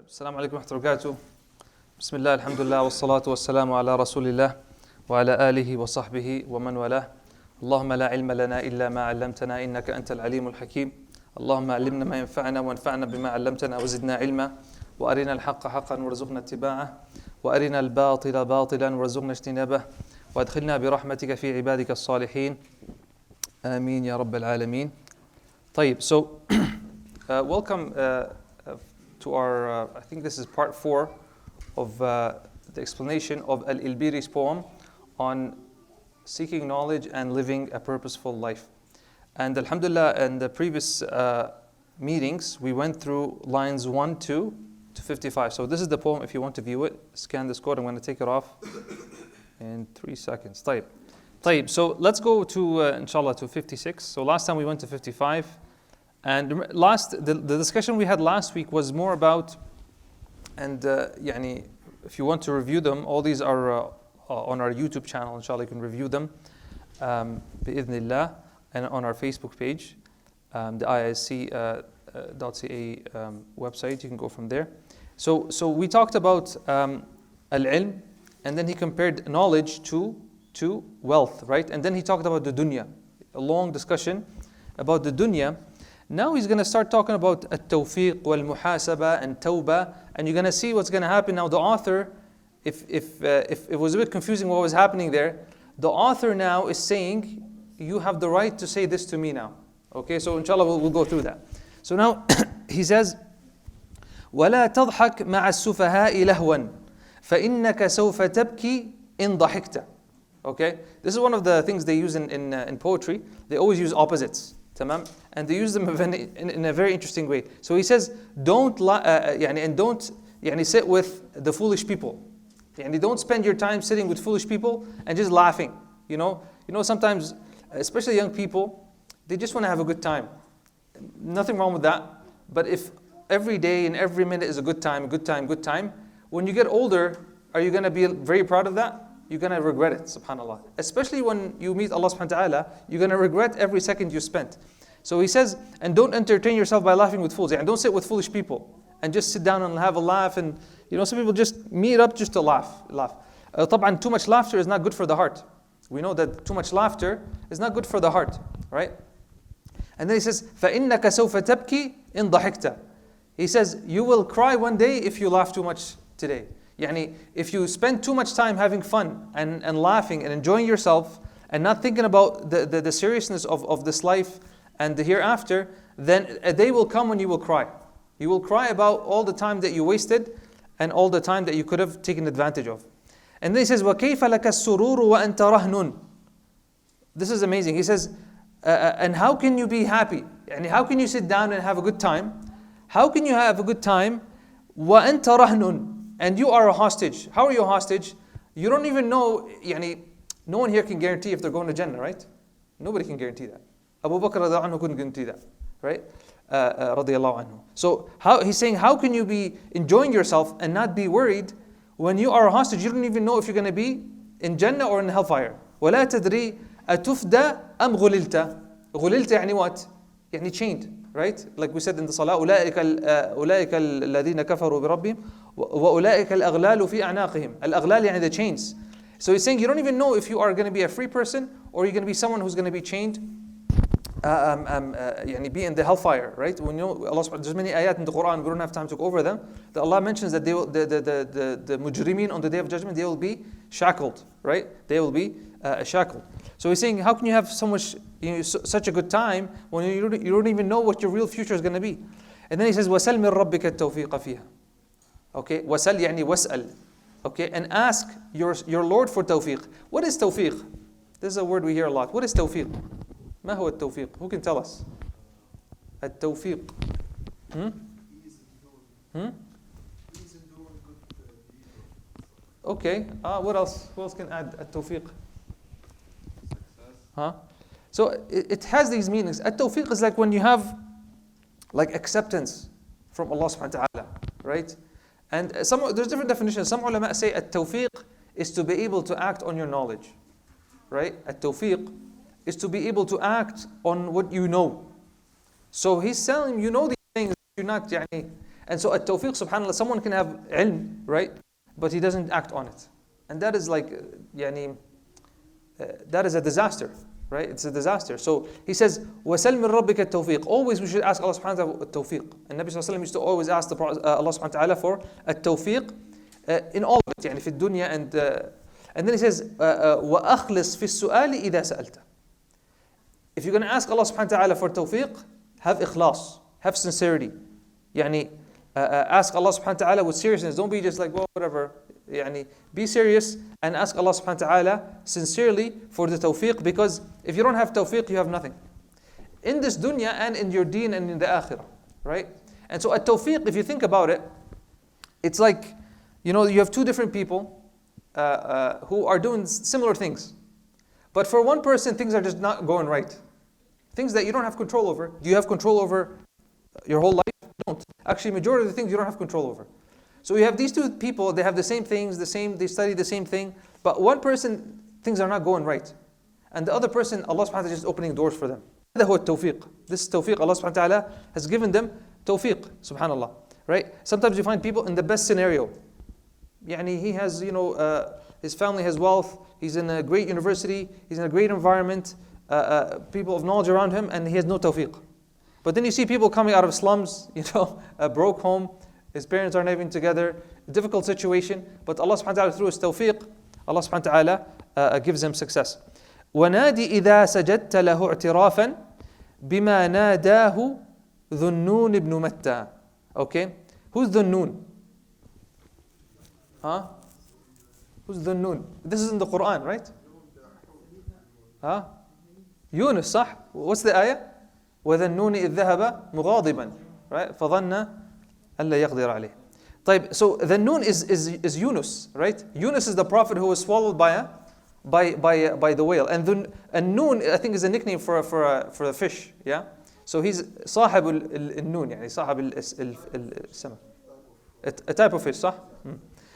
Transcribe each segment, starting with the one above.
السلام عليكم ورحمة الله وبركاته. بسم الله الحمد لله والصلاة والسلام على رسول الله وعلى آله وصحبه ومن والاه. اللهم لا علم لنا إلا ما علمتنا إنك أنت العليم الحكيم. اللهم علمنا ما ينفعنا وانفعنا بما علمتنا وزدنا علما وأرنا الحق حقا وارزقنا اتباعه وأرنا الباطل باطلا وارزقنا اجتنابه وادخلنا برحمتك في عبادك الصالحين آمين يا رب العالمين. طيب, so welcome to our, I think this is part 4 of the explanation of Ilbiri's poem on seeking knowledge and living a purposeful life. And alhamdulillah, in the previous meetings, we went through lines 1 to 55. So this is the poem. If you want to view it, scan this code. I'm going to take it off in 3 seconds. طيب. So let's go to, inshallah, to 56. So last time we went to 55. And the discussion we had last week was more about, and if you want to review them, all these are on our YouTube channel, inshallah, you can review them, bi'idhnillah, and on our Facebook page, the IISC.ca website, you can go from there. So we talked about al-ilm, and then he compared knowledge to wealth, right? And then he talked about the dunya, a long discussion about the dunya. Now he's going to start talking about at-tawfiq wal-muhasaba and tawbah, and you're going to see what's going to happen. Now the author, if it was a bit confusing what was happening there, the author now is saying, you have the right to say this to me now. Okay, so inshallah we'll go through that. So now he says, وَلَا تَضْحَكْ مَعَ السُّفَهَاءِ لَهْوًا فَإِنَّكَ سَوْفَ تَبْكِي إِن ضَحِكْتَ. Okay, this is one of the things they use in poetry. They always use opposites. Tamam? And they use them in a very interesting way. So he says, don't sit with the foolish people. Don't spend your time sitting with foolish people and just laughing. You know, sometimes, especially young people, they just want to have a good time. Nothing wrong with that. But if every day and every minute is a good time, when you get older, are you going to be very proud of that? You're going to regret it, subhanAllah. Especially when you meet Allah subhanahu wa ta'ala, you're going to regret every second you spent. So he says, and don't entertain yourself by laughing with fools. And don't sit with foolish people and just sit down and have a laugh. And some people just meet up just to laugh. طبعا too much laughter is not good for the heart. We know that too much laughter is not good for the heart, right? And then he says, فَإِنَّكَ سَوْفَ تَبْكِي إِن ضَحِكْتَ. He says, you will cry one day if you laugh too much today. If you spend too much time having fun and laughing and enjoying yourself and not thinking about the seriousness of this life and the hereafter, then a day will come when you will cry. You will cry about all the time that you wasted and all the time that you could have taken advantage of. And then he says, وَكَيْفَ لَكَ السُّرُورُ وَأَنْتَ رَهْنٌ. This is amazing. He says, and how can you be happy? How can you sit down and have a good time? How can you have a good time? وَأَنْتَ رَهْنٌ. And you are a hostage. How are you a hostage? You don't even know, no one here can guarantee if they're going to Jannah, right? Nobody can guarantee that. Abu Bakr radiallahu anhu couldn't guarantee that, right? Radiallahu anhu. So he's saying, how can you be enjoying yourself and not be worried when you are a hostage? You don't even know if you're going to be in Jannah or in hellfire. وَلَا تَدْرِي أَتُفْدَى أَمْ غُلِلْتَ. غُلِلْتَ what? Chained. Right? Like we said in the Salah, أولئك الذين كفروا بربهم وأولئك الأغلال في أعناقهم. الأغلال the chains. So he's saying you don't even know if you are going to be a free person or you're going to be someone who's going to be chained, be in the hellfire, right? When Allah subhanahu, there's many ayat in the Quran, we don't have time to go over them, that Allah mentions that the mujrimeen on the day of judgment, they will be shackled, right? They will be shackled. So he's saying, how can you have so much, such a good time when you don't even know what your real future is going to be? And then he says, وَسَلْ مِن رَبِّكَ التَّوْفِيقَ فِيهَا. Okay, وَسَلْ وَاسْأَل. Okay, and ask your Lord for tawfiq. What is tawfiq? This is a word we hear a lot. What is tawfiq? ما هو التوفيق? Who can tell us? التوفيق. Okay, what else? Who else can add التوفيق? So it has these meanings. At-tawfiq is like when you have acceptance from Allah subhanahu wa ta'ala, right? And there's different definitions. Some ulama say at-tawfiq is to be able to act on your knowledge, right? At-tawfiq is to be able to act on what you know. So he's telling you know these things, you're not And so at-tawfiq, subhanAllah, someone can have ilm, right? But he doesn't act on it. And that is like, that is a disaster, right? It's a disaster. So he says, وَسَلْ مِنْ رَبِّكَ التَّوْفِيقِ. Always we should ask Allah subhanahu wa ta'ala at-tawfiq. And Nabi sallallahu alayhi wa sallam used to always ask Allah subhanahu wa ta'ala for at-tawfiq in all of it, يعني في الدنيا and then he says, وَأَخْلِصْ فِي السُّؤَالِ إِذَا سَأَلْتَ. If you're going to ask Allah subhanahu wa ta'ala for tawfiq, have ikhlas, have sincerity. يعني ask Allah subhanahu wa ta'ala with seriousness. Don't be just like, well, whatever. يعني be serious and ask Allah subhanahu wa ta'ala sincerely for the tawfiq, because if you don't have tawfiq, you have nothing. In this dunya and in your deen and in the akhirah, right? And so at tawfiq, if you think about it, it's like, you have two different people who are doing similar things. But for one person, things are just not going right. Things that you don't have control over. Do you have control over your whole life? Don't. Actually, majority of the things you don't have control over. So you have these two people, they have the same things, they study the same thing, but one person, things are not going right. And the other person, Allah subhanahu wa ta'ala is just opening doors for them. This is tawfiq. Allah subhanahu wa ta'ala has given them tawfiq, subhanallah. Right? Sometimes you find people in the best scenario. Yani he has, his family has wealth, he's in a great university, he's in a great environment, people of knowledge around him, and he has no tawfiq. But then you see people coming out of slums, a broke home, his parents aren't even together, a difficult situation, but Allah subhanahu wa ta'ala through his tawfiq, Allah subhanahu wa ta'ala gives him success. وَنَادِ إِذَا سَجَدْتَ لَهُ اعْتِرَافًا بِمَا نَادَاهُ ذُنُّونِ بْنُ مَتَّى. Okay? Who's Dhunnun? Who's Dhunnun? This is in the Quran, right? Yunus, صح? What's the ayah? وَذَنُّونِ إِذْ ذَهَبَ مُغَاضِبًا. Right? فَظَنَّ أَلَّا يَقْدِرَ عَلَيْهِ. طيب, so Dhunnun is Yunus, right? Yunus is the prophet who was swallowed by the whale. And Noon, I think, is a nickname for a fish, yeah? So he's صاحب النون, يعني صاحب السمك. A type of fish, صح?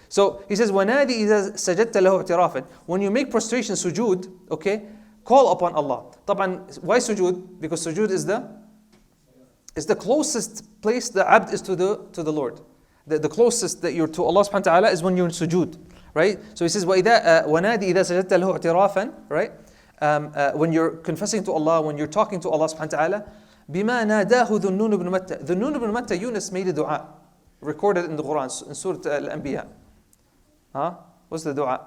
So he says, وَنَادِ إِذَا سَجَدْتَ لَهُ اعْتِرَافًا. When you make prostration, sujood, okay, call upon Allah. طبعا, why sujood? Because sujood is the closest place the abd is to the Lord. The closest that you're to Allah subhanahu wa ta'ala is when you're in sujood, right? So he says, وَنَادِ إِذَا سَجَدْتَ لَهُ اعْتِرَافًا, right? When you're confessing to Allah, when you're talking to Allah subhanahu wa ta'ala, بِمَا نَادَاهُ ذُنُّونُ بْنُ مَتَّى. Dhunnun ibn Matta, Yunus made a dua, recorded in the Quran, in Surah Al-Anbiya. What's the dua?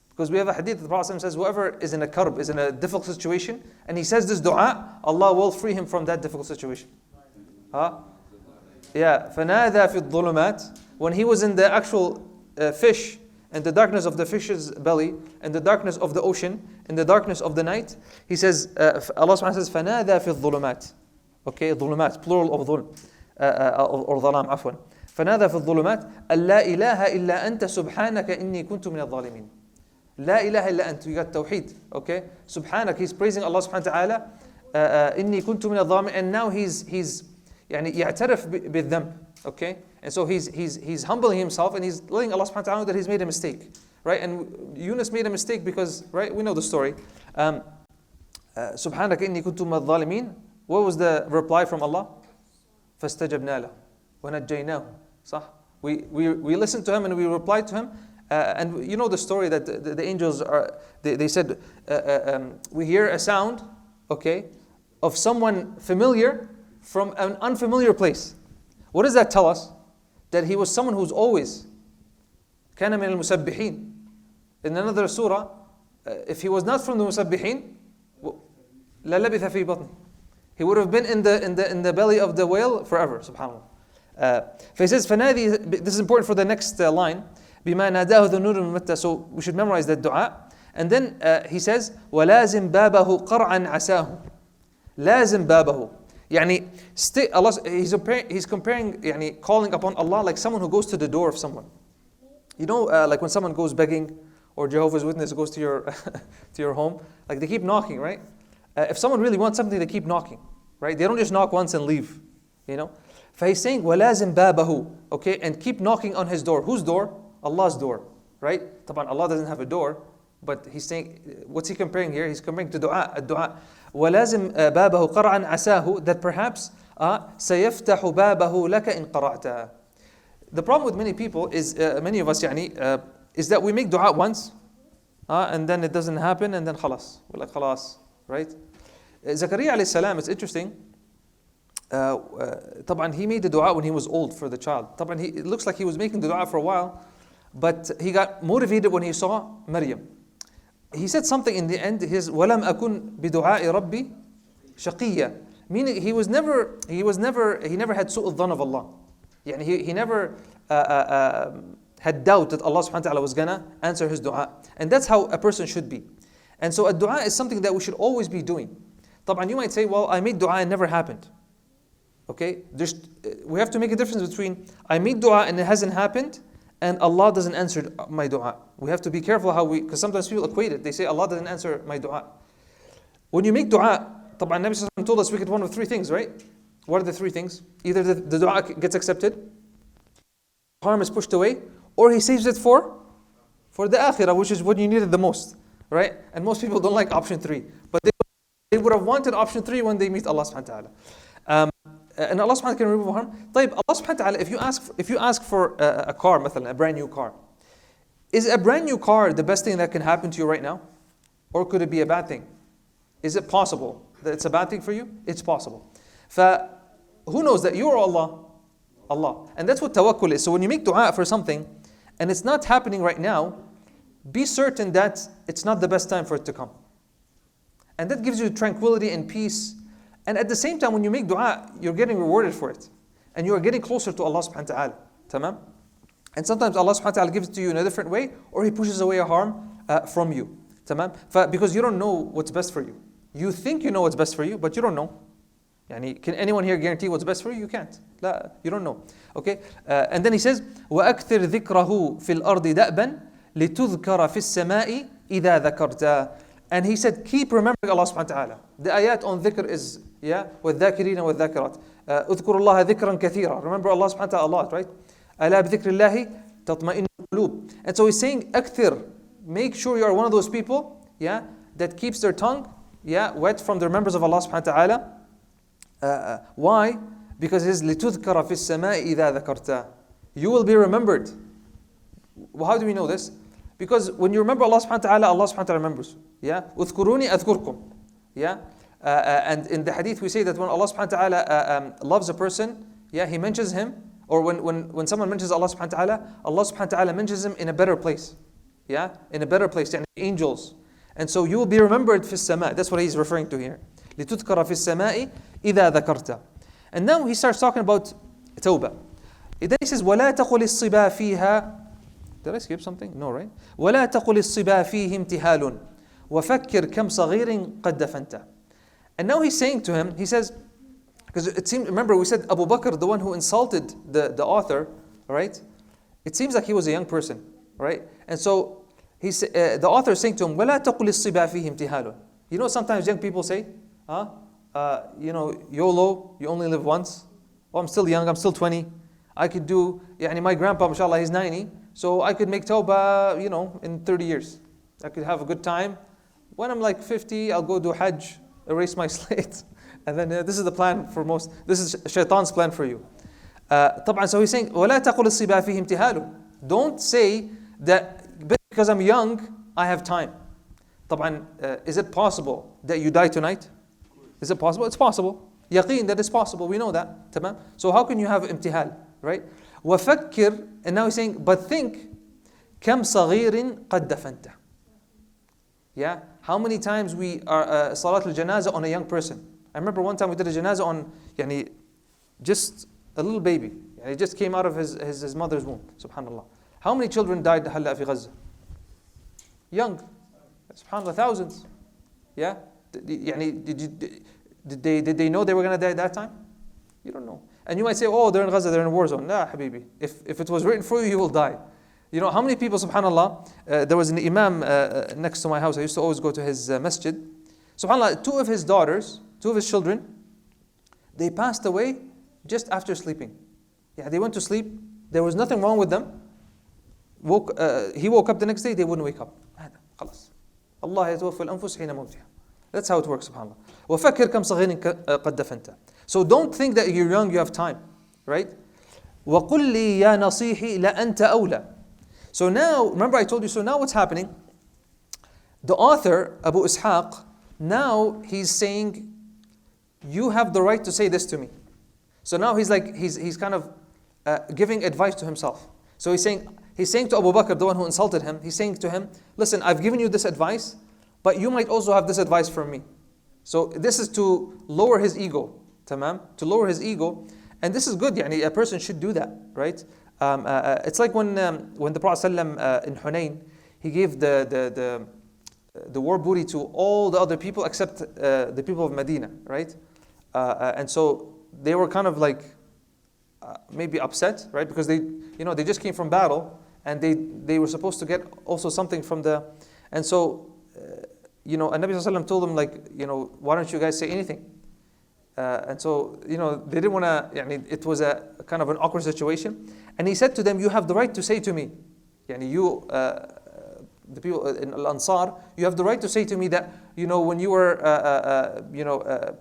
Because we have a hadith, the Prophet says, whoever is in a karb, is in a difficult situation, and he says this dua, Allah will free him from that difficult situation. Yeah, فَنَادَى فِي الظُّلُمَاتِ. When he was in the actual fish, and the darkness of the fish's belly, and the darkness of the ocean, and the darkness of the night, he says, Allah subhanahu wa ta'ala says, فَنَادَى فِي الظُّلُمَاتِ. Okay, ظُلُمَات, plural of ظُلم, or ظلام, عفوا. فَنَادَى فِي الظُّلُمَاتِ أَلَّا إِلَهَ إِلَّا أَنْتَ سُبْحَانَكَ إِنِّي كُنْتُ مِنَ الظَّالِمِينَ. لا إله إلا أنت. You got tawheed, okay? Subhanak, he's praising Allah subhanahu wa ta'ala. إني كنت من الظالمين. And now he's يعني يعترف بالذنب, okay? And so he's humbling himself and he's letting Allah subhanahu wa ta'ala know that he's made a mistake, right? And Yunus made a mistake because, right, we know the story. سبحانك إني كنت من الظالمين. What was the reply from Allah? فاستجبنا له ونجيناه. صح? We listened to him and we replied to him. And you know the story that the angels are, they said, we hear a sound, okay, of someone familiar from an unfamiliar place. What does that tell us? That he was someone who's always كان من المسبحين. In another surah, if he was not from the مسبحين, للبث في بطنه. He would have been in the belly of the whale forever, subhanAllah. He says, فنادي, this is important for the next line. بما ناداه ذنون بن متى. So we should memorize that dua. And then he says, ولازم بابه قرعا عساه. لازم بابه. يعني Allah, he's comparing, يعني calling upon Allah like someone who goes to the door of someone. You know, like when someone goes begging, or Jehovah's Witness goes to your to your home, like they keep knocking, right? If someone really wants something, they keep knocking, right? They don't just knock once and leave, you know. فهي's saying ولازم بابه, okay, and keep knocking on his door. Whose door? Allah's door, right? طبعا Allah doesn't have a door, but he's saying, what's he comparing here? He's comparing to dua, ad-dua. وَلَازِمْ بَابَهُ قَرْعًا عَسَاهُ, that perhaps سَيَفْتَحُ بَابَهُ لَكَ إِن قَرَعْتَ. The problem with many people is, many of us is that we make dua once, and then it doesn't happen, and then khalas. We're like, khalas, right? Zakaria alayhi salam, it's interesting. طبعا he made the dua when he was old for the child. طبعا it looks like he was making the dua for a while, but he got motivated when he saw Maryam. He said something in the end, his وَلَمْ أَكُنْ بِدُعَاءِ رَبِّي شَقِيًّا, meaning he never had su'ul dhan of Allah. He never had doubt that Allah subhanahu wa ta'ala was gonna answer his dua. And that's how a person should be. And so a dua is something that we should always be doing. طبعا you might say, well, I made dua and it never happened. Okay, we have to make a difference between I made dua and it hasn't happened and Allah doesn't answer my dua. We have to be careful because sometimes people equate it. They say Allah doesn't answer my dua. When you make dua, طبعا Nabi Sallallahu Alaihi Wasallam told us we get one of three things, right? What are the three things? Either the dua gets accepted, harm is pushed away, or he saves it for the akhirah, which is what you needed the most, right? And most people don't like option 3, but they would have wanted option 3 when they meet Allah subhanahu wa ta'ala. And Allah subhanahu wa ta'ala can remove harm. طيب, Allah subhanahu wa ta'ala, if you ask for a car, مثلا, a brand new car, is a brand new car the best thing that can happen to you right now? Or could it be a bad thing? Is it possible that it's a bad thing for you? It's possible. Who knows that you or Allah? Allah. And that's what tawakkul is. So when you make dua for something and it's not happening right now, be certain that it's not the best time for it to come. And that gives you tranquility and peace. And at the same time, when you make dua, you're getting rewarded for it. And you are getting closer to Allah subhanahu wa ta'ala. Tamam? And sometimes Allah subhanahu wa ta'ala gives it to you in a different way, or He pushes away a harm from you. Tamam? Because you don't know what's best for you. You think you know what's best for you, but you don't know. Can anyone here guarantee what's best for you? You can't. لا, you don't know. Okay? And then he says, وَأَكْثِرْ ذِكْرَهُ فِي الْأَرْضِ دَأْبًا لِتُذْكَرَ فِي السَّمَاءِ إِذَا ذَكَرْتَ. And he said, keep remembering Allah subhanahu wa ta'ala. The ayat on dhikr is, وَالذَّاكِرِينَ وَالذَّاكِرَاتِ اذْكُرُوا اللَّهَ ذِكْرًا كَثِيرًا. Remember Allah subhanahu wa ta'ala a lot, right? أَلَا بِذِكْرِ اللَّهِ تَطْمَئِنُّ الْقُلُوبُ. And so he's saying, أكثر, make sure you are one of those people, that keeps their tongue, wet from the remembrance of Allah subhanahu wa ta'ala. Why? Because it is لِتُذْكَرَ فِي السَّمَاءِ إِذَا ذَكَرْتَ. You will be remembered. Well, how do we know this? Because when you remember Allah subhanahu wa ta'ala remembers. اذْكُرُونِي أَذْكُرْكُمْ. And in the hadith we say that when Allah subhanahu wa ta'ala loves a person, He mentions him, or when someone mentions Allah subhanahu wa ta'ala, Allah subhanahu wa ta'ala mentions him in a better place. In a better place, angels. And so you will be remembered في السماء. That's what he's referring to here. لِتُذْكَرَ فِي السَّمَاءِ إِذَا ذَكَرْتَ. And now he starts talking about tawbah. Then he says, وَلَا تَقُلِ الصِّبَا فِيهَا. Did I skip something? No, right? وَلَا تَقُلِ الصِّبَا فِيهِ امْتِهَالٌ وَفَكِّرْ كَمْ صَغِيرٍ قَدْ دَفَنْتَ. And now he's saying to him, he says, because it seemed, remember we said Abu Bakr, the one who insulted the author, right? It seems like he was a young person, right? And so the author is saying to him, وَلَا تَقُلِ الصِّبَا فِيهِ امْتِهَالٌ. You know sometimes young people say, YOLO, you only live once. Oh, I'm still young, I'm still 20. I could do, my grandpa, mashallah, he's 90. So I could make tawbah, in 30 years. I could have a good time. When I'm like 50, I'll go do Hajj, erase my slate. And then this is the plan for most. This is shaitan's plan for you. طبعا, so he's saying, وَلَا تَقُلِ الصِّبَا فِيهِ امْتِهَالٌ. Don't say that because I'm young, I have time. طبعا, is it possible that you die tonight? Is it possible? It's possible. Yaqeen, that is possible. We know that. تمام? So how can you have imtihal, right? وَفَكِّرْ, and now he's saying, but think, كَمْ صَغِيرٍ قَدْ دَفَنْتَ. How many times we are salat al-janazah on a young person? I remember one time we did a janazah on just a little baby. He just came out of his mother's womb. Subhanallah. How many children died هلا في غزة? Young. Subhanallah, thousands. Did they know they were going to die at that time? You don't know. And you might say, oh, they're in Gaza, they're in a war zone. Nah, habibi. If it was written for you, you will die. How many people, subhanallah, there was an imam next to my house. I used to always go to his masjid. Subhanallah, two of his children, they passed away just after sleeping. They went to sleep. There was nothing wrong with them. He woke up the next day, they wouldn't wake up. خلاص. Allah يتوفى الأنفس حين موتها. That's how it works, subhanallah. وَفَكِّرْ كَمْ صَغِيرٍ قَدْ دَفَنْتَ. So don't think that you're young, you have time, right? وَقُلْ لِي يَا نَصِيحِي لَأَنْتَ أَوْلَى. So now, remember I told you, so now what's happening? The author, Abu Ishaq, now he's saying, you have the right to say this to me. So now he's kind of giving advice to himself. So he's saying to Abu Bakr, the one who insulted him, he's saying to him, listen, I've given you this advice, but you might also have this advice from me. So this is to lower his ego, tamam? To lower his ego. And this is good, a person should do that, right? It's like when the Prophet ﷺ, in Hunayn, he gave the war booty to all the other people except the people of Medina, right? And so they were kind of like maybe upset, right? Because they just came from battle and they were supposed to get also something from the, and so and Nabi ﷺ told them why don't you guys say anything? And so they didn't want to. It was a kind of an awkward situation, and he said to them, "You have the right to say to me, you." The people in Al-Ansar, you have the right to say to me that, when you were,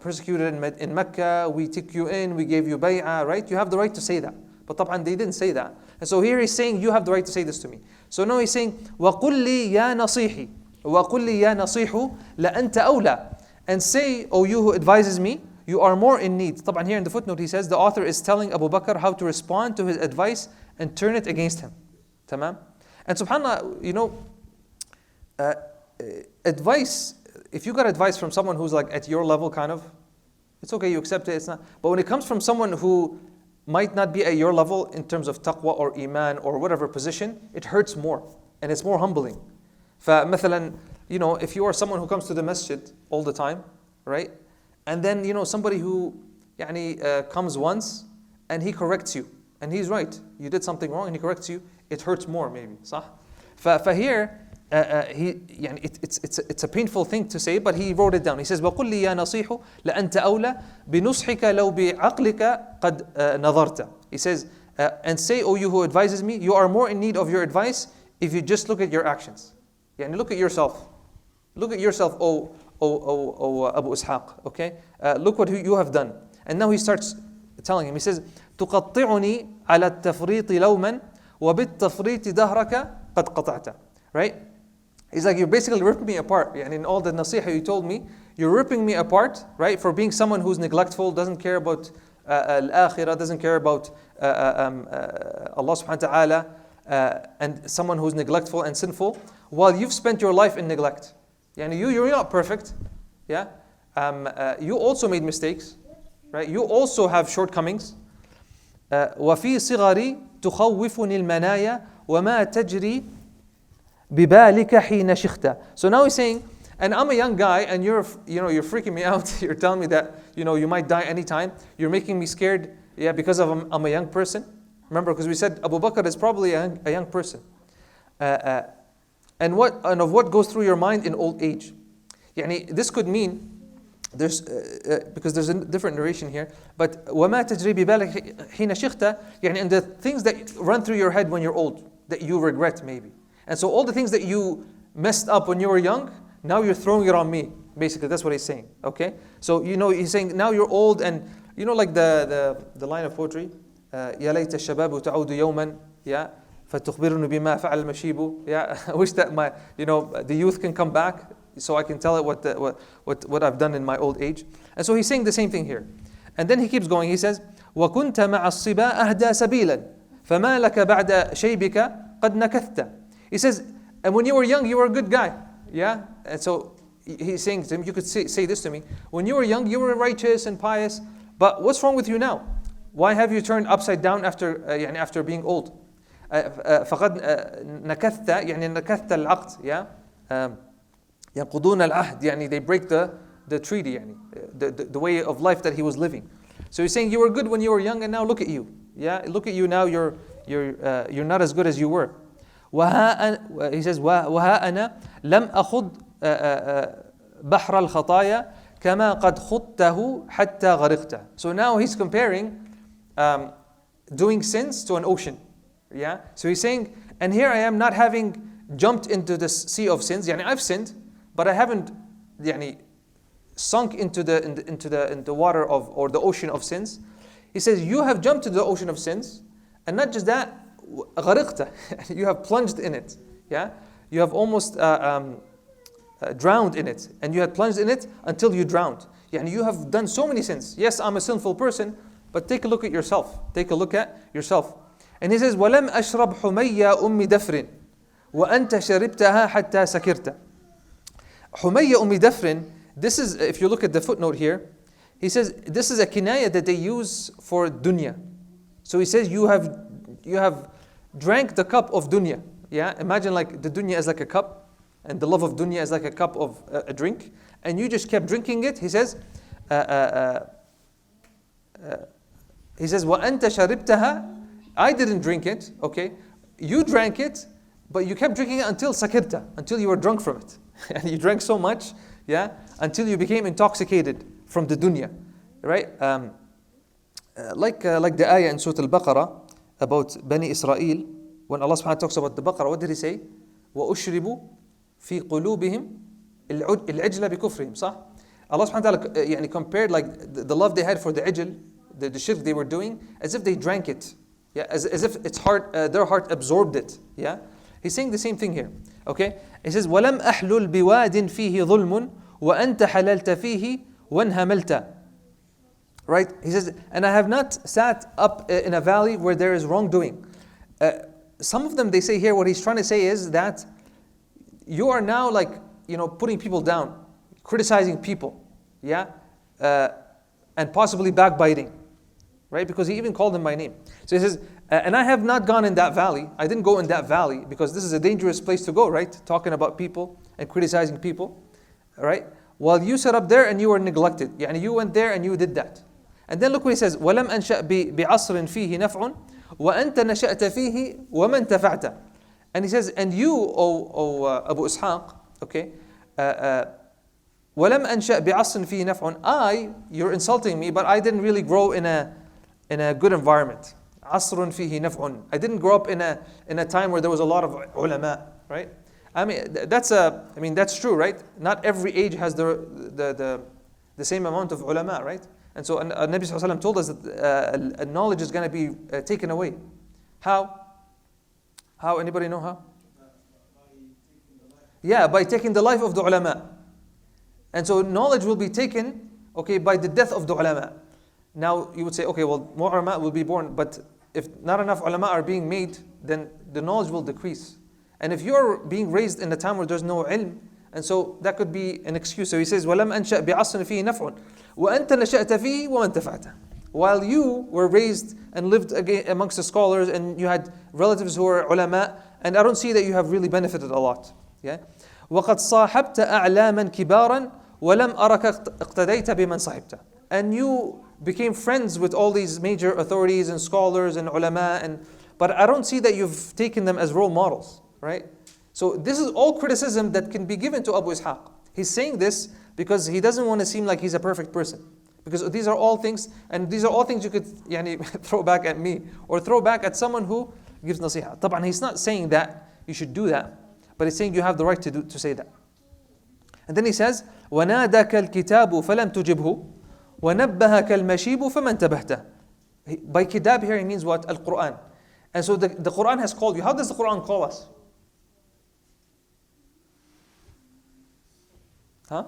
persecuted in Mecca, we took you in, we gave you bay'ah, right? You have the right to say that. But طبعا they didn't say that. And so here he's saying, you have the right to say this to me. So now he's saying, وَقُلْ لِي يَا نَصِيحِي وَقُلْ لِي يَا نَصِيحُ لَأَنْتَ أَوْلَى. And say, O you who advises me, you are more in need. طبعا here in the footnote he says, the author is telling Abu Bakr how to respond to his advice and turn it against him. Tamam? And subhanAllah, advice, if you got advice from someone who's like at your level kind of, it's okay, you accept it, it's not. But when it comes from someone who might not be at your level in terms of taqwa or iman or whatever position, it hurts more and it's more humbling. فمثلا, if you are someone who comes to the masjid all the time, right? And then, somebody who comes once and he corrects you and he's right, you did something wrong and he corrects you, it hurts more maybe, صح? فهere, it's a painful thing to say, but he wrote it down. He says, وَقُلْ لِي يَا نَصِيحُ لَأَنْتَ أَوْلَى بِنُصْحِكَ لَوْ بِعَقْلِكَ قَدْ نَظَرْتَ. He says, and say, O you who advises me, you are more in need of your advice if you just look at your actions. Look at yourself. Look at yourself, O Abu Ishaq. Okay? Look what you have done. And now he starts telling him. He says, تُقَطِّعُنِي عَلَى التَّفْرِيطِ لَوْمًا وَبِالتَّفْرِيطِ دَهْرَكَ قَدْ قَطَعْتَ. Right? He's like, you're basically ripping me apart. In all the nasiha you told me, you're ripping me apart, right? For being someone who's neglectful, doesn't care about al-akhirah, doesn't care about Allah subhanahu wa ta'ala, and someone who's neglectful and sinful, while you've spent your life in neglect. You're not perfect. Yeah? You also made mistakes, right? You also have shortcomings. وَفِي صِغَرِي تُخَوِّفُنِي الْمَنَايَا وَمَا تَجْرِي بِبَالِكَ حِينَ شِخْتَ. So now he's saying, and I'm a young guy, and you're freaking me out. You're telling me that you might die anytime. You're making me scared, because I'm a young person. Remember, because we said Abu Bakr is probably a young person. And of what goes through your mind in old age. This could mean because there's a different narration here. But وَمَا تَجْرِي بِبَالِكَ حِينَ شِخْتَ, and the things that run through your head when you're old that you regret maybe. And so all the things that you messed up when you were young, now you're throwing it on me. Basically, that's what he's saying. Okay? So he's saying now you're old, and like the line of poetry, يا ليت الشباب تعود يوما فتخبرني بما فعل المشيب. I wish that the youth can come back so I can tell it what I've done in my old age. And so he's saying the same thing here. And then he keeps going. He says, وَكُنْتَ مَعَ الصِّبَا أَهْدَى سَبِيلًا فَمَا لَكَ بَعْدَ شَيْبِكَ قَدْ نَكَثْتَ. He says, and when you were young, you were a good guy. Yeah? And so he's saying to him, you could say this to me. When you were young, you were righteous and pious. But what's wrong with you now? Why have you turned upside down after being old? فقد نكثت نكثت العقد. ينقضون العهد. They break the treaty. The way of life that he was living. So he's saying you were good when you were young, and now look at you. Yeah? Look at you now. You're not as good as you were. He says, وَهَا أَنَا لَمْ أَخُضْ بَحْرَ الْخَطَايَا كَمَا قَدْ خُضْتَهُ حَتَّى غَرِقْتَ. So now he's comparing doing sins to an ocean. Yeah? So he's saying, and here I am not having jumped into the sea of sins. I've sinned, but I haven't sunk into the water of, or the ocean of sins. He says, you have jumped into the ocean of sins, and not just that, غرقت, you have plunged in it. Yeah, you have almost drowned in it, and you had plunged in it until you drowned. Yani you have done so many sins. Yes, I'm a sinful person, but take a look at yourself. Take a look at yourself. And he says, وَلَمْ أَشْرَبْ حُمَيَّ أُمِّ دَفْرٍ وَأَنْتَ شَرِبْتَهَا حَتَّى سَكِرْتَ. حُمَيَّ أُمِّ دَفْرٍ, this is, if you look at the footnote here, he says, this is a kinaya that they use for dunya. So he says, you have drank the cup of dunya. Yeah, imagine like the dunya is like a cup, and the love of dunya is like a cup of a drink, and you just kept drinking it. He says, وَأَنْتَ شَرِبْتَهَا, I didn't drink it, okay? You drank it, but you kept drinking it until sakirta, until you were drunk from it. And you drank so much, yeah, until you became intoxicated from the dunya, right? Like the ayah in Surah Al-Baqarah about Bani Israel, when Allah subhanahu wa ta'ala talks about the Baqarah, what did he say? وَأُشْرِبُوا فِي قُلُوبِهِمْ الْعِجْلَ بِكُفْرِهِمْ, صح? Allah subhanahu wa ta'ala compared like the love they had for the ijl, the shirk they were doing, as if they drank it. Yeah, as if its heart, their heart absorbed it. Yeah, he's saying the same thing here. Okay, he says, وَلَمْ أَحْلُلْ بِوَادٍ فِيهِ ظُلْمٌ وَأَنْتَ حَلَلْتَ فِيهِ وَانْهَمَلْتَ. Right, he says, and I have not sat up in a valley where there is wrongdoing. Some of them, they say here, what he's trying to say is that you are now like, putting people down, criticizing people, yeah, and possibly backbiting, right? Because he even called them by name. So he says, and I have not gone in that valley. I didn't go in that valley because this is a dangerous place to go, right? Talking about people and criticizing people, right? While you sat up there and you were neglected. Yani you went there and you did that. And then look what he says, وَلَمْ أَنْشَأْ بِعَصْرٍ فِيهِ نَفْعٌ وَأَنْتَ نَشَأْتَ فِيهِ وَمَنْ تَفَعْتَ. And he says, and you, O Abu Ishaq, okay, وَلَمْ أَنْشَأْ بِعَصْرٍ فِيهِ نَفْعٌ, you're insulting me, but I didn't really grow in a good environment. عَصْرٌ فِيهِ نَفْعٌ. I didn't grow up in a time where there was a lot of ulama, right? I mean, that's true, right? Not every age has the same amount of ulama, right? And so Nabi Sallallahu Alaihi Wasallam told us that knowledge is going to be taken away. How? How? Anybody know how? Yeah, by taking the life of the ulama. And so knowledge will be taken, okay, by the death of the ulama. Now you would say, okay, well, more ulama will be born, but if not enough ulama are being made, then the knowledge will decrease. And if you're being raised in a time where there's no ilm, and so that could be an excuse. So he says, وَلَمْ أَنْشَأْ بِعَصْرٍ فِيهِ نَفْعٌ وَأَنْتَ نَشَأْتَ فِيهِ وَمَنْ تَفَعْتَ. While you were raised and lived amongst the scholars and you had relatives who were ulama, and I don't see that you have really benefited a lot. Yeah? وَقَدْ صَاحَبْتَ أَعْلَامًا كِبَارًا وَلَمْ أَرَكَ اقْتَدَيْتَ بِمَنْ صَحِبْتَ. And you became friends with all these major authorities and scholars and ulama, but I don't see that you've taken them as role models, right? So this is all criticism that can be given to Abu Ishaq. He's saying this because he doesn't want to seem like he's a perfect person. Because these are all things, and these are all things you could throw back at me, or throw back at someone who gives nasiha. طبعا he's not saying that you should do that, but he's saying you have the right to say that. And then he says, وَنَادَكَ الْكِتَابُ فَلَمْ تُجِبْهُ وَنَبَّهَكَ الْمَشِيبُ فَمَنْ تَبَهْتَ. By kitab here he means what? Al-Quran. And so the Quran has called you. How does the Quran call us? Huh?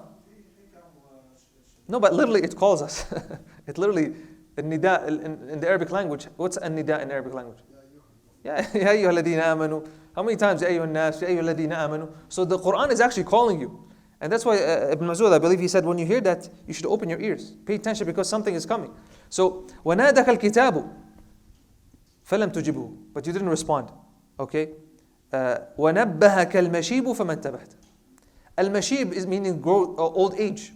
No, but literally it calls us. It literally, nida in the Arabic language, what's nida in Arabic language? Yeah, يا أيها الذين آمنوا. How many times يا أيها الناس, يا أيها الذين آمنوا? So the Quran is actually calling you. And that's why Ibn Mas'ud, I believe he said, when you hear that, you should open your ears. Pay attention because something is coming. So, وَنَادَكَ الْكِتَابُ فَلَمْ تُجِبْهُ. But you didn't respond. Okay? وَنَبَّهَكَ الْمَشِيبُ فَمَنْ تَبَهْتَ. Al-Mashib is meaning old age.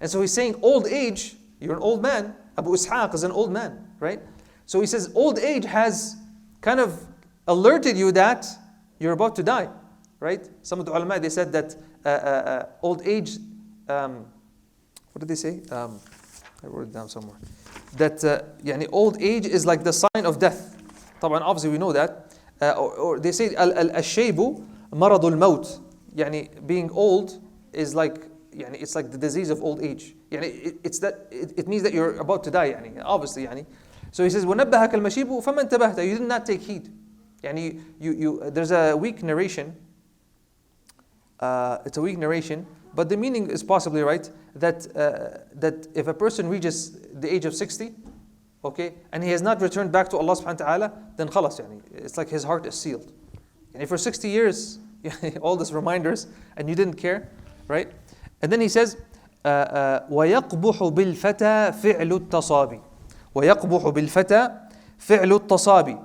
And so he's saying old age, you're an old man. Abu Ishaq is an old man, right? So he says old age has kind of alerted you that you're about to die, right? Some of the ulama, they said that old age, what did they say? I wrote it down somewhere. That old age is like the sign of death. طبعا obviously we know that. Or they say al-shaybu maradul maut. Being old is like يعني it's like the disease of old age. يعني it means that you're about to die يعني obviously يعني. So he says وَنَبَّهَكَ الْمَشِيبُ فَمَا انْتَبَهْتَ. You did not take heed. يعني there's a weak narration. It's a weak narration, but the meaning is possibly right, that if a person reaches the age of 60, okay, and he has not returned back to Allah subhanahu wa ta'ala, then khalas, yani, it's like his heart is sealed. And for 60 years, all these reminders, and you didn't care, right? And then he says, وَيَقْبُحُ بِالْفَتَى فِعْلُ التَّصَابِ وَيَقْبُحُ بِالْفَتَى فِعْلُ التَّصَابِ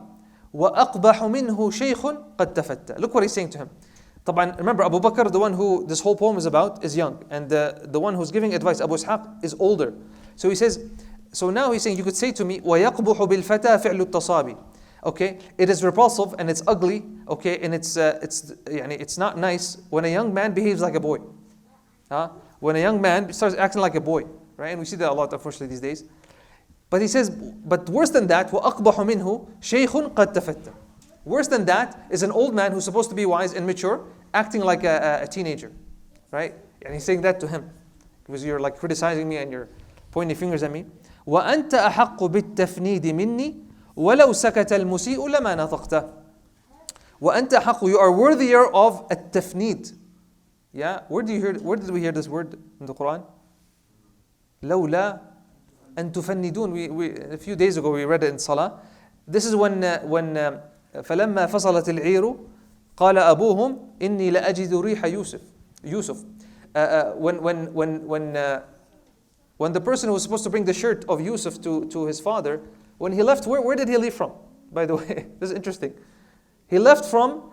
وَأَقْبَحُ مِنْهُ شَيْخٌ قَدْ تَفَتَّى. Look what he's saying to him. طبعا, remember, Abu Bakr, the one who this whole poem is about, is young. And the one who's giving advice, Abu Ishaq, is older. So he says, so now he's saying, you could say to me, وَيَقْبُحُ بِالْفَتَى فِعْلُ التَّصَابِ. Okay, it is repulsive and it's ugly, okay, and it's not nice when a young man behaves like a boy. When a young man starts acting like a boy, right? And we see that a lot, unfortunately, these days. But he says, but worse than that, وَأَقْبَحُ مِنْهُ شَيْخٌ قَدْ تَفَتَّى. Worse than that is an old man who's supposed to be wise and mature, acting like a teenager, right? And he's saying that to him, because you're like criticizing me and you're pointing fingers at me. وَأَنْتَ أَحَقُّ بِالتَّفْنِيدِ مِنِّي وَلَوْ سَكَتَ الْمُسِيءُ لَمَا نَطَقْتَ. وَأَنْتَ أَحَقُّ, you are worthier of التفنيد. Yeah, where did we hear this word in the Quran? لَوْلَا أَن تُفَنِّدُونَ. We a few days ago we read it in Salah. This is when فَلَمَّا فَصَلَتِ الْعِيرُ قَالَ أَبُوهُمْ إِنِّي لَأَجِدُ رِيحَ Yusuf. When the person who was supposed to bring the shirt of Yusuf to his father, when he left, where did he leave from? By the way, this is interesting. He left from,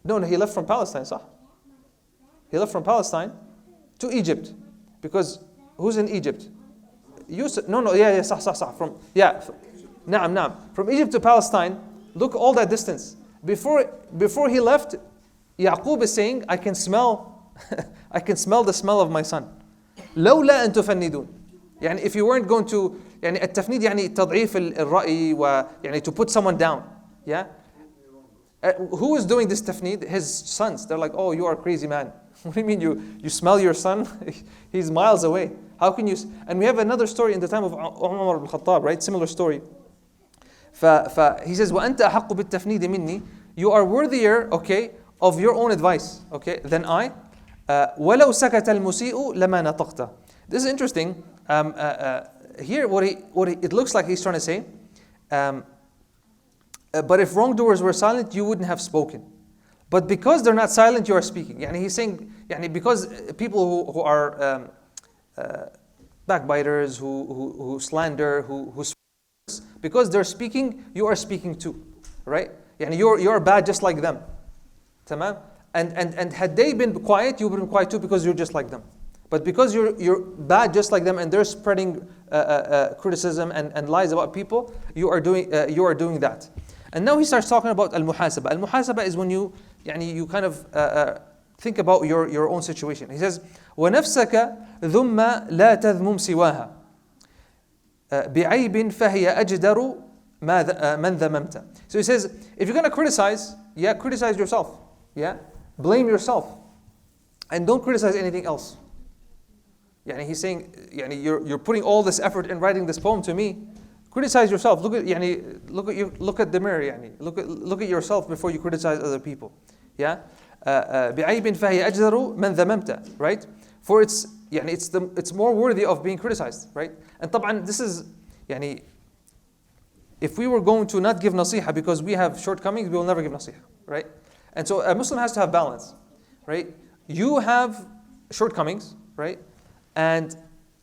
no, he left from Palestine, صح? He left from Palestine to Egypt. Because who's in Egypt? Yusuf, yeah, صح. Naam. From Egypt to Palestine, look all that distance. Before he left, Yaqub is saying, I can smell the smell of my son. لولا أن تفندون. يعني if you weren't going to, يعني التفنيد يعني تضعيف الرأي يعني to put someone down. Yeah? Who is doing this tafnid? His sons. They're like, oh, you are a crazy man. What do you mean you smell your son? He's miles away. How can you? And we have another story in the time of Umar ibn Khattab, right? Similar story. He says, وَأَنْتَ أَحَقُّ بِالتَّفْنِيدِ مِنِّي. You are worthier, okay, of your own advice, okay, than I. وَلَوْ سَكَتَ الْمُسِيءُ لَمَا نَطَقْتَ. This is interesting. Here, it looks like he's trying to say, but if wrongdoers were silent, you wouldn't have spoken. But because they're not silent, you are speaking. Yani he's saying, because people who are backbiters, who slander, who because they're speaking, you are speaking too, right? Yani you're bad just like them. Tamam? And had they been quiet, you would have been quiet too, because you're just like them. But because you're bad just like them, and they're spreading criticism and lies about people, you are doing that. And now he starts talking about al-muhasaba. Al-muhasaba is when you kind of think about your own situation. He says, وَنَفْسَكَ ذُمَّ لَا تَذْمُمْ سِوَاهَا بِعَيْبٍ فَهِيَ أَجْدَرُ مَنْ ذَمَمْتَ. So he says, if you're going to criticize, criticize yourself. Blame yourself. And don't criticize anything else. He's saying, you're putting all this effort in writing this poem to me. Criticize yourself. Look at the mirror. Look at yourself before you criticize other people. بِعَيْبٍ فَهِيَ أَجْدَرُ مَنْ ذَمَمْتَ. Right? For it's more worthy of being criticized. Right? And طبعا this is, if we were going to not give nasiha because we have shortcomings, we will never give nasiha. Right? And so a Muslim has to have balance. Right? You have shortcomings. Right? And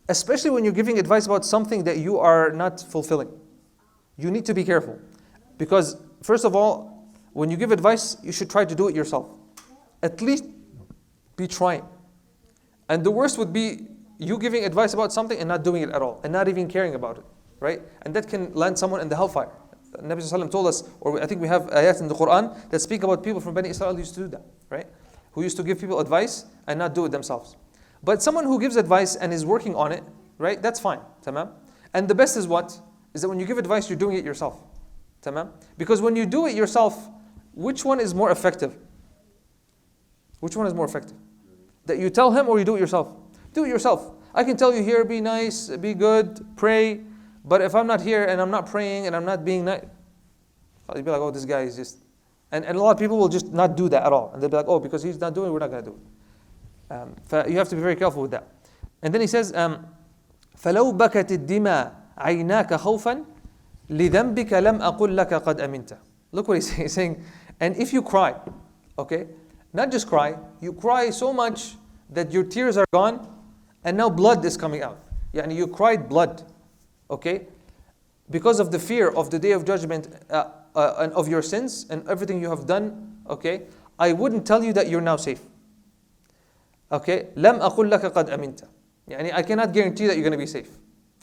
especially when you're giving advice about something that you are not fulfilling, you need to be careful. Because first of all, when you give advice, you should try to do it yourself. At least be trying. And the worst would be you giving advice about something and not doing it at all, and not even caring about it, right? And that can land someone in the hellfire. Nabi Sallallahu Alaihi Wasallam told us, or I think we have ayat in the Quran that speak about people from Bani Israel who used to do that, right? Who used to give people advice and not do it themselves. But someone who gives advice and is working on it, right? That's fine, tamam. And the best is what? Is that when you give advice, you're doing it yourself, tamam. Because when you do it yourself, which one is more effective? Which one is more effective? that you tell him or you do it yourself? Do it yourself. I can tell you here, be nice, be good, pray. But if I'm not here and I'm not praying and I'm not being nice, you'll be like, oh, this guy is just... And a lot of people will just not do that at all. And they'll be like, oh, because he's not doing it, we're not going to do it. You have to be very careful with that. And then he says, فَلَوْ بَكَتِ الدِّمَا عَيْنَاكَ خَوْفًا لِذَنْبِكَ لَمْ أَقُلْ لَكَ قَدْ أَمِنْتَ. Look what he's saying. He's saying, and if you cry, okay, not just cry, you cry so much that your tears are gone, and now blood is coming out. Yani you cried blood, okay, because of the fear of the day of judgment and of your sins and everything you have done, okay, I wouldn't tell you that you're now safe. Okay, لَمْ أَقُلْ لَكَ قَدْ أَمِنْتَ. Yani I cannot guarantee that you're going to be safe.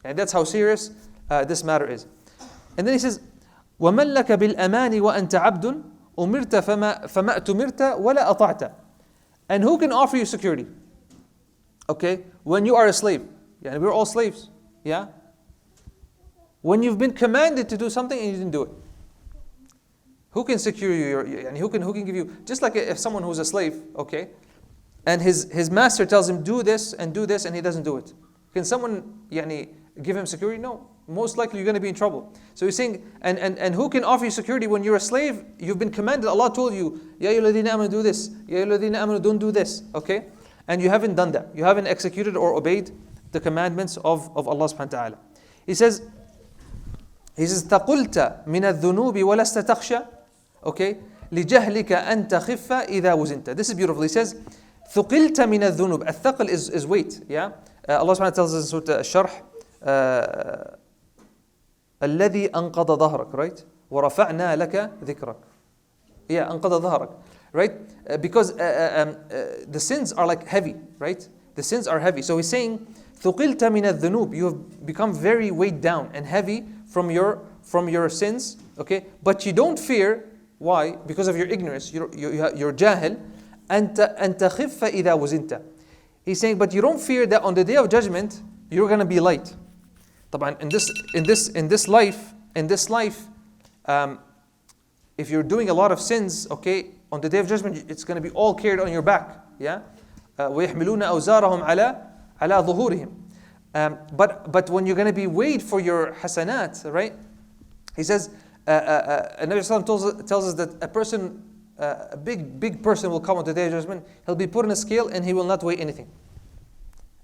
And that's how serious this matter is. And then he says, وَمَنْ لَكَ بِالْأَمَانِ وَأَنْتَ عَبْدٌ أُمِرْتَ فَمَا أَتُمِرْتَ وَلَا أَطَعْتَ. And who can offer you security? Okay, when you are a slave. Yeah, we're all slaves. Yeah? When you've been commanded to do something and you didn't do it. Who can secure you? And who can give you, just like if someone who's a slave, okay, and his master tells him do this and he doesn't do it. Can someone give him security? No. Most likely you're going to be in trouble. So he's saying, and who can offer you security when you're a slave? You've been commanded, Allah told you, Ya ayyuhalladhina amanu do this, Ya ayyuhalladhina amanu don't do this, okay? And you haven't done that. You haven't executed or obeyed the commandments of Allah subhanahu wa ta'ala. He says, تَقُلْتَ مِنَ الذُّنُوبِ وَلَسْتَ تَخْشَى. Okay? لِجَهْلِكَ أَن تَخِفَّ إِذَا وُزِنْتَ. This is beautiful. He says, ثُقِلْتَ مِنَ الذُّنُوبِ. الثقل is weight. Yeah? Allah subhanahu wa ta'ala tells us in Surah Al-Sharh, الَّذِي أَنْقَضَ ظَهْرَكَ. Right? وَرَفَعْنَا لَكَ ذِكْرَكَ. Yeah, أَنْقَضَ ظَهْرَكَ. Right? Because the sins are like heavy. Right? The sins are heavy. So he's saying, ثُقِلْتَ مِنَ الذُّنُوبِ. You have become very weighed down and heavy from your sins. Okay? But you don't fear. Why? Because of your ignorance. You're jahil. أَن تَخِفَّ إِذَا وُزِنْتَ. He's saying, but you don't fear that on the day of judgment, you're going to be light. طبعا in this life, if you're doing a lot of sins, okay, on the day of judgment, it's going to be all carried on your back. Yeah? وَيَحْمِلُونَ أَوْزَارَهُمْ عَلَى ظُهُورِهِمْ. But when you're going to be weighed for your hasanat, right? He says, Nabi Sallallahu tells us that a person, a big person will come on the day of judgment. He'll be put in a scale and he will not weigh anything,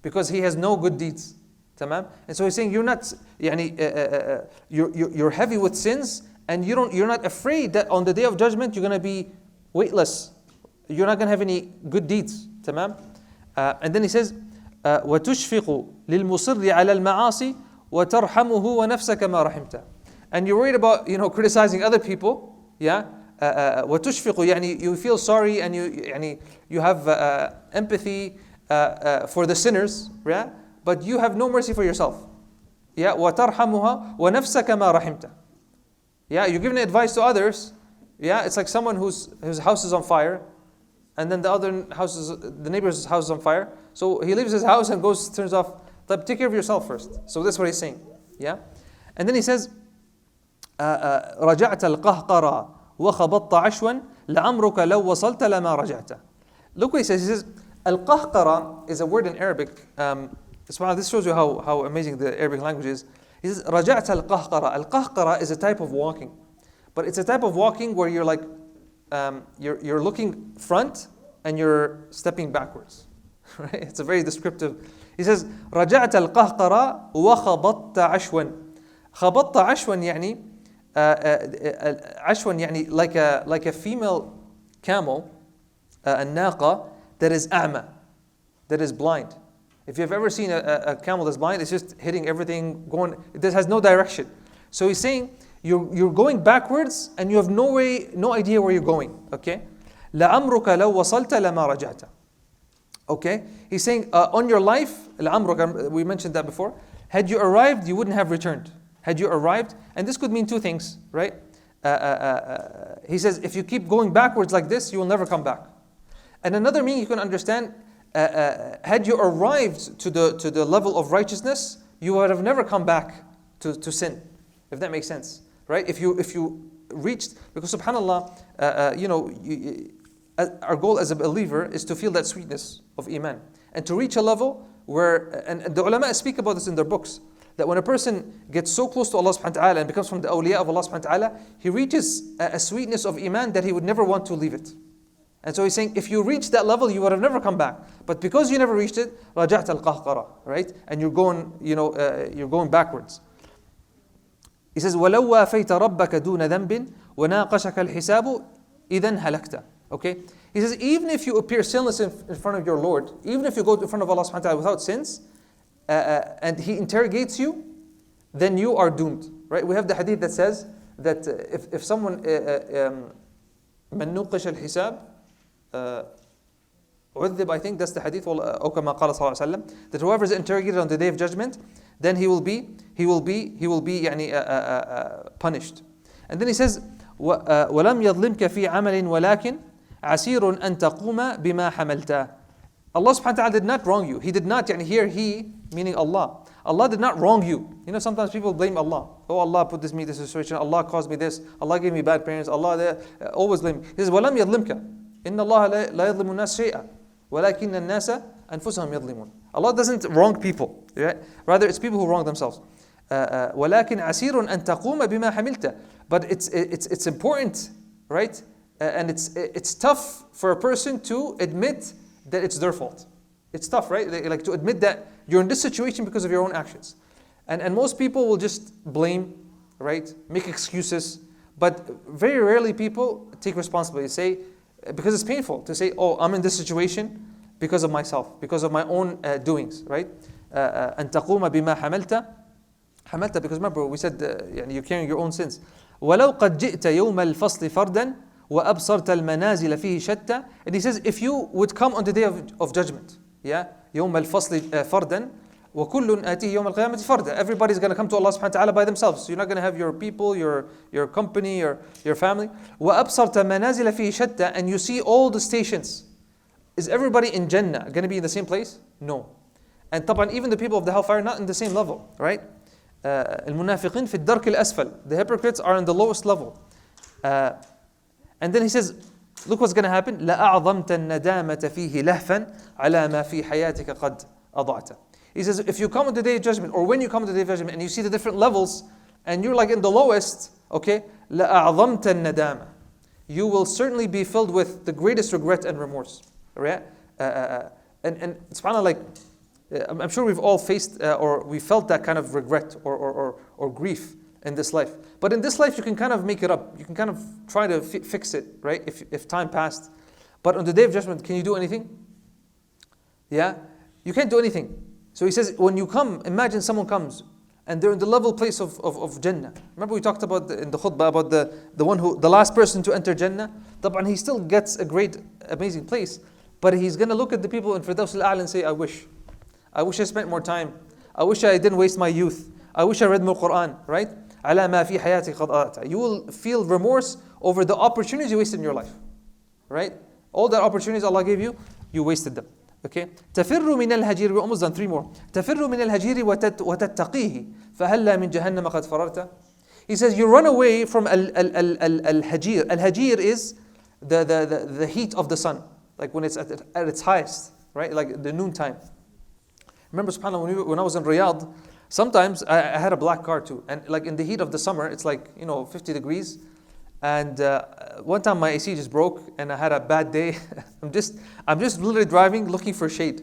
because he has no good deeds. Tamam? And so he's saying you're not, you're heavy with sins, and you're not afraid that on the day of judgment you're going to be weightless. You're not going to have any good deeds. Tamam? And then he says, وَتُشْفِقُ لِلْمُصِرِّ عَلَى الْمَعَاصِي وَتَرْحَمُهُ وَنَفْسَكَ مَا رَحِمْتَ. And you're worried about criticizing other people. Yeah? وَتُشْفِقُ, you feel sorry and you have empathy for the sinners. Yeah? But you have no mercy for yourself. Yeah, وَتَرْحَمُهَا وَنَفْسَكَ مَا رَحِمْتَ. Yeah, you're giving advice to others. Yeah, it's like someone whose house is on fire, and then the neighbor's house is on fire. So he leaves his house and turns off. Take care of yourself first. So that's what he's saying. Yeah, and then he says, رَجَعْتَ الْقَهْقَرَ وَخَبَطْتَ عَشْوًا لَعَمْرُكَ لَوْ وَصَلْتَ لَمَا رَجَعْتَ. Look what he says. He says, al-qahqara is a word in Arabic. This shows you how amazing the Arabic language is. He says, رَجَعْتَ الْقَهْقَرَ. Al-qahqara is a type of walking. But it's a type of walking where you're like, you're looking front and you're stepping backwards. Right? It's a very descriptive. He says, رَجَعْتَ الْقَهْقَرَ وَخَبَطْتَ عَشْوًا. خَبَطْتَ عَشْوًا عشوًا like a female camel, a naqa, that is a'ma, that is blind. If you've ever seen a camel that's blind, it's just hitting everything, it has no direction. So he's saying, you're going backwards and you have no idea where you're going. Okay? لَعَمْرُكَ لَوْ وَصَلْتَ لَمَا رَجَعْتَ. Okay? He's saying, on your life, لَعَمْرُكَ, we mentioned that before, had you arrived, you wouldn't have returned. Had you arrived, and this could mean two things, right? He says, if you keep going backwards like this, you will never come back. And another meaning you can understand, had you arrived to the level of righteousness, you would have never come back to sin, if that makes sense, right? If you reached, because subhanallah, our goal as a believer is to feel that sweetness of Iman. And to reach a level where, and the ulama speak about this in their books, that when a person gets so close to Allah subhanahu wa ta'ala and becomes from the awliya of Allah subhanahu wa ta'ala, he reaches a sweetness of Iman that he would never want to leave it. And so he's saying, if you reach that level, you would have never come back. But because you never reached it, رَجَعْتَ الْقَهْقَرَةِ, right? And you're going, you're going backwards. He says, وَلَوْ وَافَيْتَ رَبَّكَ دُونَ ذَنْبٍ وَنَاقَشَكَ الْحِسَابُ إِذًا هَلَكْتَ. Okay? He says, even if you appear sinless in front of your Lord, even if you go in front of Allah subhanahu wa ta'ala without sins, and He interrogates you, then you are doomed. Right? We have the hadith that says that if someone مَنْ نُقِشَ الْحِسَابِ عُذِّب, I think that's the hadith, أو كما قال صلى الله عليه وسلم, that whoever is interrogated on the day of judgment, then he will be punished. And then he says, وَلَمْ يَظْلِمْكَ فِي عَمَلٍ وَلَكِنْ عَسِيرٌ أَن تَقُومَ بِمَا حَمَلْتَ. Allah subhanahu wa ta'ala did not wrong you. He did not, here He, meaning Allah. Allah did not wrong you. Sometimes people blame Allah. Oh, Allah put me in this situation. Allah caused me this. Allah gave me bad parents. Allah always blame. He says, وَلَمْ يَظْلِمْكَ إِنَّ اللَّهَ لَا يَظْلِمُ النَّاسَ شَيْئًا وَلَكِنَّ النَّاسَ أَنفُسَهُمْ يَظْلِمُونَ. Allah doesn't wrong people. Right? Rather, it's people who wrong themselves. وَلَكِنْ عَسِيرٌ أَن تَقُومَ بِمَا حَمِلْتَ. But it's important, right? And it's tough for a person to admit that it's their fault. It's tough, right? Like to admit that you're in this situation because of your own actions. And most people will just blame, right? Make excuses. But very rarely people take responsibility. Say, because it's painful to say, oh, I'm in this situation because of myself, because of my own doings, right? أن تقوم بما حملت, because remember we said you're carrying your own sins. ولو قد جئت يوم الفصل فردا وأبصرت المنازل فيه شتى. And he says, if you would come on the day of judgment, يوم الفصل فردا وكل آتيه يوم القيامة فردا. Everybody's going to come to Allah subhanahu wa ta'ala by themselves. So you're not going to have your people, your company, your family. وأبصرت منازل فيه شتى. And you see all the stations. Is everybody in Jannah going to be in the same place? No. And طبعا even the people of the hellfire are not in the same level, right? المنافقين في الدرك الأسفل. The hypocrites are in the lowest level. And then he says, look what's going to happen. لَأَعْظَمْتَ النَّدَامَةَ فِيهِ لَهْفًا عَلَى مَا فِي حَيَاتِكَ قَدْ أَضَعْتَ. He says, if you come on the day of judgment, or when you come to the day of judgment, and you see the different levels, and you're like in the lowest, okay, لَأَعْظَمْتَ النَّدَامَةَ. You will certainly be filled with the greatest regret and remorse. Right? And subhanAllah, like, I'm sure we've all faced or we felt that kind of regret or grief in this life. But in this life, you can kind of make it up. You can kind of try to fix it, right? If time passed. But on the day of judgment, can you do anything? Yeah? You can't do anything. So he says, when you come, imagine someone comes and they're in the level place of Jannah. Remember we talked about in the khutbah about the last person to enter Jannah. طبعا he still gets a great, amazing place. But he's going to look at the people in Firdaus al-A'la and say, I wish I spent more time. I wish I didn't waste my youth. I wish I read more Quran, right? على ما في حياتك قد أضعت. You will feel remorse over the opportunities you wasted in your life, right? All the opportunities Allah gave you, you wasted them. Okay? تفر من الهجير. We're almost done. 3 more. تفر من الهجير وتتقيه فهلا من جهنم قد فررت. He says you run away from al-hajir. Al-hajir is the heat of the sun, like when it's at its highest, right? Like the noon time. Remember, subhanAllah, when I was in Riyadh, sometimes I had a black car too. And like in the heat of the summer, it's like, 50 degrees. And one time my AC just broke and I had a bad day. I'm just literally driving, looking for shade.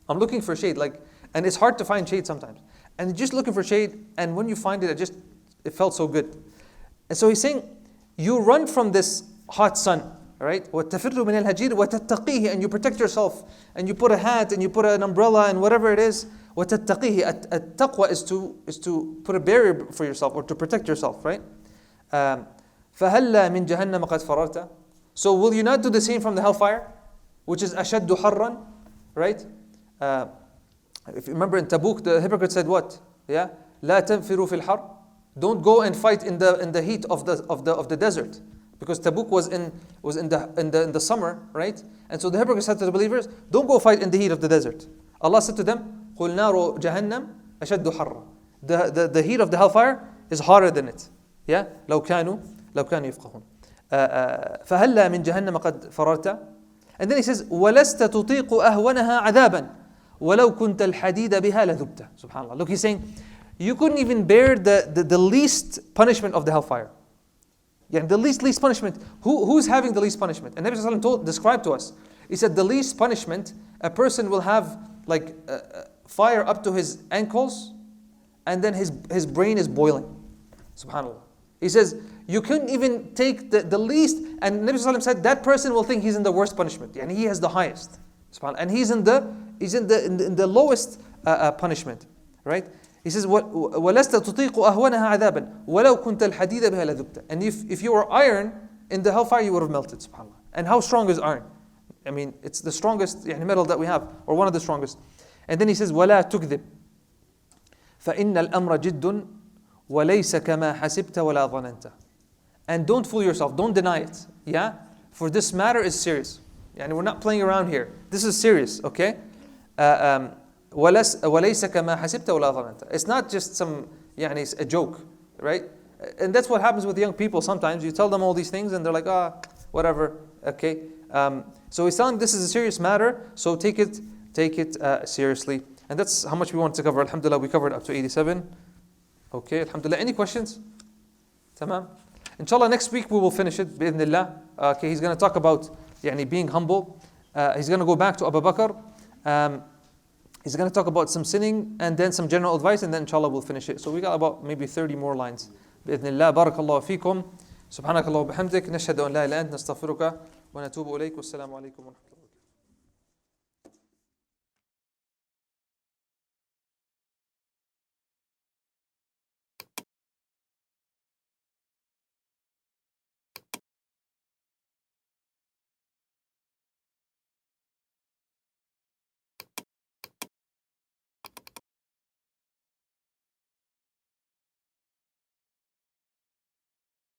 I'm looking for shade, and it's hard to find shade sometimes. And just looking for shade, and when you find it, it felt so good. And so he's saying, you run from this hot sun, right? وَتَفِرُّ مِنَ الْهَجِيرِ وَتَتَّقِيهِ. And you protect yourself, and you put a hat, and you put an umbrella, and whatever it is. وَتَتَّقِيهِ. At-taqwa is to put a barrier for yourself, or to protect yourself, right? فَهَلَّا مِنْ جَهَنَّمَ قَدْ فَرَرْتَ. So will you not do the same from the hellfire, which is أَشَدُّ حَرًّا, right? If you remember in Tabuk, the hypocrite said what? Yeah, لا تنفروا في الحر. Don't go and fight in the heat of the desert, because Tabuk was in the summer, right? And so the hypocrite said to the believers, don't go fight in the heat of the desert. Allah said to them, قُلْ نَارُ جَهَنَّمْ أَشَدُّ حَرًّا. The heat of the hellfire is hotter than it. Yeah, لو كانوا يفقهون. فهلا من جهنم قد فررت. And then he says, وَلَسْتَ تُطِيقُ أَهْوَنَهَا عَذَابًا وَلَوْ كُنْتَ الْحَدِيدَ بِهَا لَذُبْتَ. SubhanAllah. Look, he's saying, you couldn't even bear the least punishment of the hellfire. Yeah, the least punishment. Who's having the least punishment? And Nabi Sallallahu Alaihi Wasallam described to us. He said the least punishment, a person will have like fire up to his ankles, and then his brain is boiling. SubhanAllah. He says, you couldn't even take the least, and Nabi Sallallahu Alaihi Wasallam said that person will think he's in the worst punishment, and he has the highest. SubhanAllah. And he's in the lowest punishment, right? He says, وَلَسْتَ تُطِيقُ أَهْوَنَهَا عَذَابًا وَلَوْ كُنْتَ الْحَدِيدَ بِهَا لَذُبْتَ. And if you were iron in the hellfire, you would have melted, subhanAllah. And how strong is iron? I mean, it's the strongest metal that we have, or one of the strongest. And then he says, وَلَا تُكْذِبْ فَإِنَّ الْأَمْرَ جِدٌّ وَلَيْسَ كَمَا حَسِبْتَ وَلَا ظَنَنْتَ. And don't fool yourself, don't deny it. Yeah? For this matter is serious. We're not playing around here. This is serious, okay? وَلَيْسَ كَمَا حَسِبْتَ وَلَا ظَنَنْتَ. It's not just it's a joke, right? And that's what happens with young people sometimes. You tell them all these things and they're like, whatever, okay? So he's telling them this is a serious matter, so take it seriously. And that's how much we want to cover. Alhamdulillah, we covered up to 87. Okay, alhamdulillah. Any questions? Tamam? Inshallah, next week we will finish it, bi'idhnillah. Okay, he's going to talk about being humble. He's going to go back to Abu Bakr. He's going to talk about some sinning and then some general advice, and then inshallah we'll finish it. So we got about maybe 30 more lines. بإذن الله. بارك الله فيكم. سبحانك اللهم وبحمدك. نشهد أن لا إله إلا أنت نستغفرك ونتوب إليك. والسلام عليكم ورحمة الله.